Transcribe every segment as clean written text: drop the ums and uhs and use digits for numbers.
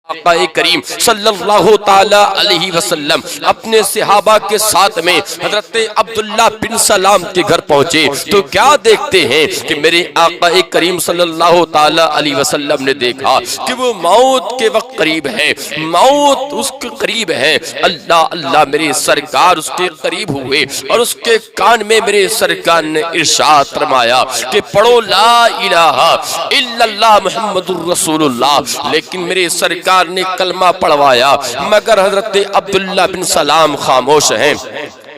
آقا کریم صلی اللہ تعالی علیہ وسلم اپنے صحابہ کے ساتھ میں حضرت عبداللہ بن سلام کے گھر پہنچے تو کیا دیکھتے ہیں کہ میرے آقا کریم صلی اللہ تعالی علیہ وسلم نے دیکھا کہ وہ موت کے وقت قریب ہے، موت اس کے قریب ہے۔ اللہ اللہ میرے سرکار اس کے قریب ہوئے اور اس کے کان میں میرے سرکار نے ارشاد فرمایا کہ پڑھو لا الہ الا اللہ محمد الرسول اللہ، لیکن میرے سرکار نے کلمہ پڑھوایا مگر حضرت عبداللہ بن سلام خاموش ہیں۔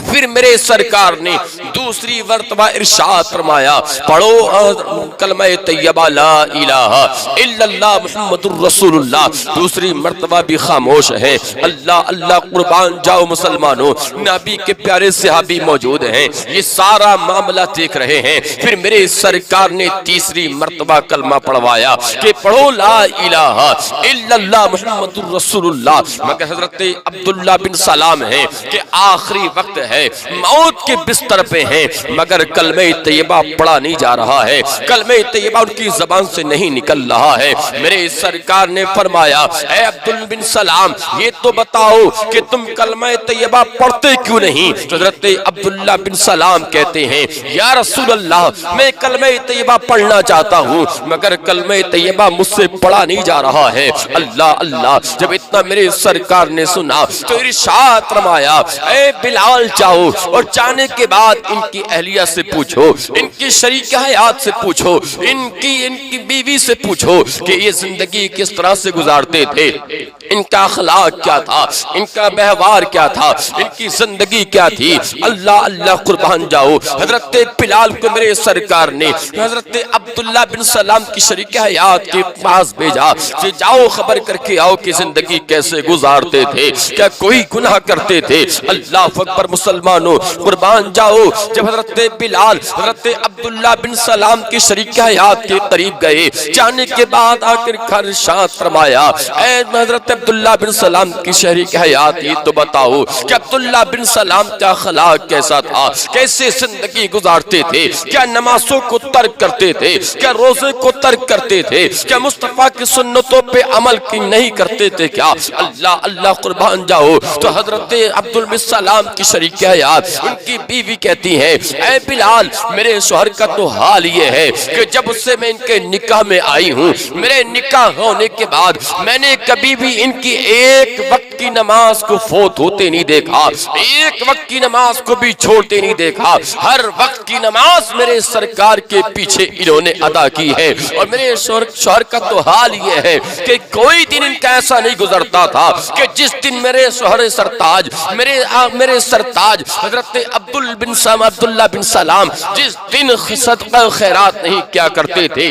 پھر میرے سرکار نے دوسری مرتبہ ارشاد فرمایا پڑھو کلمہ طیبہ لا الہ الا اللہ محمد الرسول اللہ، دوسری مرتبہ بھی خاموش ہے۔ اللہ اللہ قربان جاؤ مسلمانوں، نبی کے پیارے صحابی موجود ہیں، یہ سارا معاملہ دیکھ رہے ہیں۔ پھر میرے سرکار نے تیسری مرتبہ کلمہ پڑھوایا کہ پڑھو لا الہ الا اللہ محمد الرسول اللہ، مگر حضرت عبداللہ بن سلام ہیں کہ آخری وقت ہے، موت کے بستر پہ ہیں، مگر کلمہ طیبہ پڑھا نہیں جا رہا ہے، کلمہ طیبہ ان کی زبان سے نہیں نکل رہا ہے۔ میرے سرکار نے فرمایا اے عبداللہ بن سلام یہ تو بتاؤ کہ تم کلمہ طیبہ پڑھتے کیوں نہیں؟ حضرت عبداللہ بن سلام کہتے ہیں یا رسول اللہ میں کلمہ طیبہ پڑھنا چاہتا ہوں مگر کلمہ طیبہ مجھ سے پڑھا نہیں جا رہا ہے۔ اللہ اللہ جب اتنا میرے سرکار نے سنا تو ارشاد فرمایا اے بلال جاؤ اور جانے کے بعد ان کی اہلیہ سے پوچھو، ان کی شریک حیات سے پوچھو، ان کی بیوی سے پوچھو کہ یہ زندگی کس طرح سے گزارتے تھے، ان کا اخلاق کیا تھا، ان کا ویوہار کیا تھا، ان کی زندگی کیا تھی۔ اللہ اللہ قربان جاؤ، حضرت بلال کو میرے سرکار نے حضرت عبداللہ بن سلام کی شریک حیات کے پاس بھیجا کہ جاؤ خبر کر کے آؤ کہ زندگی کیسے گزارتے تھے، کیا کوئی گناہ کرتے تھے۔ اللہ اکبر مسلمانوں قربان جاؤ، جب حضرت بلال حضرت عبداللہ بن سلام کی شریک حیات کے قریب گئے، جانے کے بعد آخر ارشاد فرمایا اے حضرت عبداللہ بن سلام کی شریک حیات یہ تو بتاؤ کہ عبداللہ بن سلام کا اخلاق کیسا تھا، کیسے زندگی گزارتے تھے، کیا نمازوں کو ترک کرتے تھے، کیا روزے کو ترک کرتے تھے، کیا مصطفیٰ کی سنتوں پہ عمل کی نہیں کرتے تھے کیا۔ اللہ اللہ قربان جاؤ، تو حضرت عبداللہ بن سلام کی شریک حیات ان کی بیوی کہتی ہے اے بلال میرے شوہر کا تو حال یہ ہے کہ جب سے میں ان کے نکاح میں آئی ہوں، میرے نکاح ہونے کے بعد میں نے کبھی بھی ان کی ایک وقت کی نماز کو فوت ہوتے نہیں دیکھا، ایک وقت کی نماز کو بھی چھوڑتے نہیں دیکھا، ہر وقت کی نماز میرے سرکار کے پیچھے انہوں نے ادا کی ہے۔ اور میرے شوہر کا تو حال یہ ہے کہ کوئی دن ان کا ایسا نہیں گزرتا تھا کہ جس دن میرے شوہر سرتاج میرے سرتاج حضرت عبداللہ بن سلام جس دن صدقہ و خیرات نہیں کیا کرتے تھے،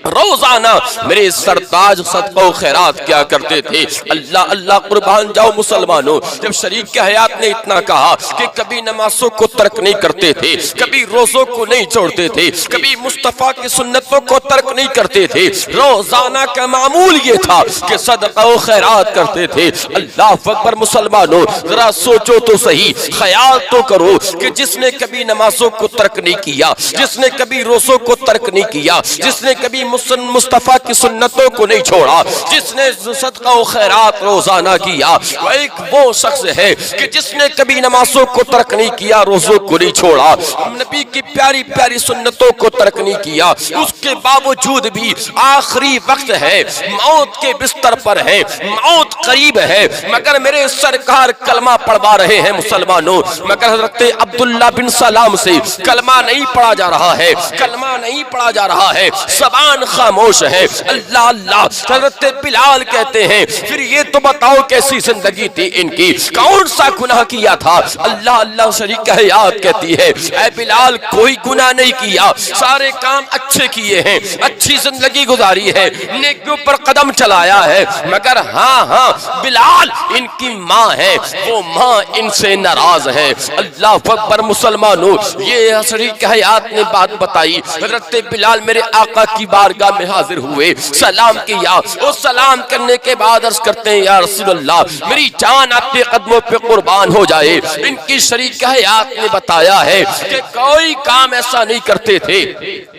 روزانہ میرے سرتاج صدقہ و خیرات کیا کرتے تھے۔ اللہ اللہ قربان جاؤ مسلمانوں، جب شریک حیات نے اتنا کہا کہ کبھی نمازوں کو ترک نہیں کرتے تھے، کبھی روزوں کو نہیں چھوڑتے تھے، کبھی مصطفیٰ کی سنتوں کو ترک نہیں کرتے تھے، روزانہ کا معمول یہ تھا کہ صدقہ و خیرات کرتے تھے۔ اللہ اکبر مسلمانوں، ذرا سوچو تو صحیح، خیال تو کرو کہ جس نے کبھی نمازوں کو ترک نہیں کیا، جس نے کبھی روزوں کو ترک نہیں کیا، جس نے کبھی مصطفیٰ کی سنتوں کو نہیں چھوڑا، جس نے صدقہ و خیرات روزانہ کیا، وہ ایک وہ شخص ہے کہ جس نے کبھی نمازوں کو ترک نہیں کیا، روزوں کو نہیں چھوڑا، نبی کی پیاری پیاری سنتوں کو ترک نہیں کیا، اس کے باوجود بھی آخری وقت ہے، موت کے بستر پر ہے، موت قریب ہے، مگر میرے سرکار کلمہ پڑھوا رہے ہیں مسلمانوں، مگر حضرت عبداللہ بن سلام سے کلمہ نہیں پڑھا جا رہا ہے، کلمہ نہیں پڑھا جا رہا ہے، زبان خاموش ہے۔ اللہ اللہ حضرت بلال کہتے ہیں پھر یہ تو بتاؤ کیسی زندگی تھی ان کی، کون سا گناہ کیا تھا؟ اللہ اللہ شریک حیات کہتی ہے اے بلال کوئی گناہ نہیں کیا، سارے کام اچھے کیے ہیں، اچھی زندگی گزاری ہے، نیکیوں پر قدم چلایا ہے، مگر ہاں بلال ان کی ماں ہے، وہ ماں ان سے ناراض ہے۔ اللہ اکبر مسلمانوں، یہ شریک حیات نے بات بتائی، حضرت بلال میرے آقا کی بارگاہ میں حاضر ہوئے، سلام کیا، اور سلام کرنے کے بعد عرض کرتے ہیں یا رسول اللہ میری جان آپ کے قدموں پہ قربان ہو جائے۔ ان کی شریک حیات نے بتایا ہے کہ کوئی کام ایسا نہیں کرتے تھے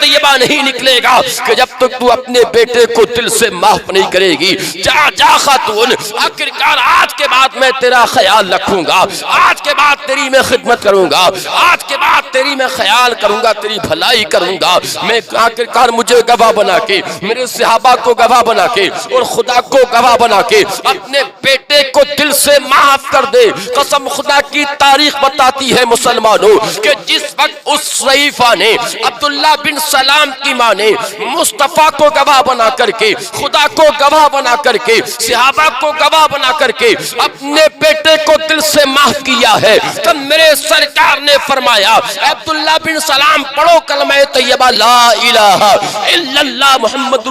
طیبہ نہیں نکلے گا کہ جب تک تو اپنے بیٹے کو دل سے معاف نہیں کرے گی۔ جا جا خاتون، آخرکار آج کے بعد میں تیرا خیال رکھوں گا، آج کے بعد تیری میں خدمت کروں گا، آج کے بعد تیری میں خیال کروں گا، تیری بھلائی کروں گا۔ میں آخرکار مجھے گواہ بنا کے، میرے صحابہ کو گواہ بنا کے اور خدا کو گواہ بنا کے اپنے بیٹے کو دل سے معاف کر دے۔ قسم خدا کی تاریخ بتاتی ہے مسلمانوں کہ جس وقت اس ضعیفہ نے، عبداللہ بن سلام کی ماں نے مصطفیٰ کو گواہ بنا کر کے، خدا کو گواہ بنا کر کے، صحابہ کو گواہ بنا کر کے اپنے بیٹے کو دل سے معاف کیا ہے، تب میرے سرکار نے فرمایا عبداللہ بن سلام پڑھو کلمہ طیبہ لا الہ الا اللہ محمد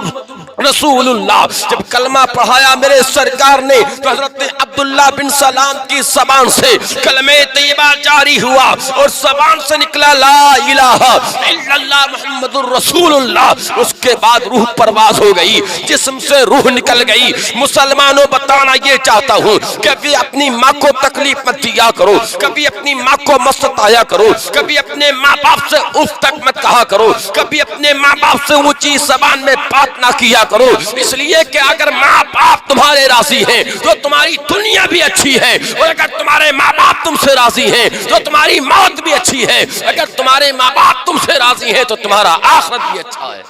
رسول اللہ۔ جب کلمہ پڑھایا میرے سرکار نے تو حضرت عبداللہ بن سلام کی زبان سے کلمہ طیبہ جاری ہوا اور زبان سے نکلا لا الہ الا اللہ محمد رسول اللہ۔ اس کے بعد روح پرواز ہو گئی، جسم سے روح نکل گئی۔ مسلمانوں بتانا یہ چاہتا ہوں کہ کبھی اپنی ماں کو تکلیف مت دیا کرو، کبھی اپنی ماں کو مت ستایا کرو، کبھی اپنے ماں باپ سے اف تک مت کہا کرو، کبھی اپنے ماں باپ سے اونچی زبان میں بات نہ کیا کرو، اس لیے کہ اگر ماں باپ تمہارے راضی ہیں تو تمہاری دنیا بھی اچھی ہے، اور اگر تمہارے ماں باپ تم سے راضی ہیں تو تمہاری موت بھی اچھی ہے، اگر تمہارے ماں باپ تم سے راضی ہیں تو تمہارا آخرت بھی اچھا ہے۔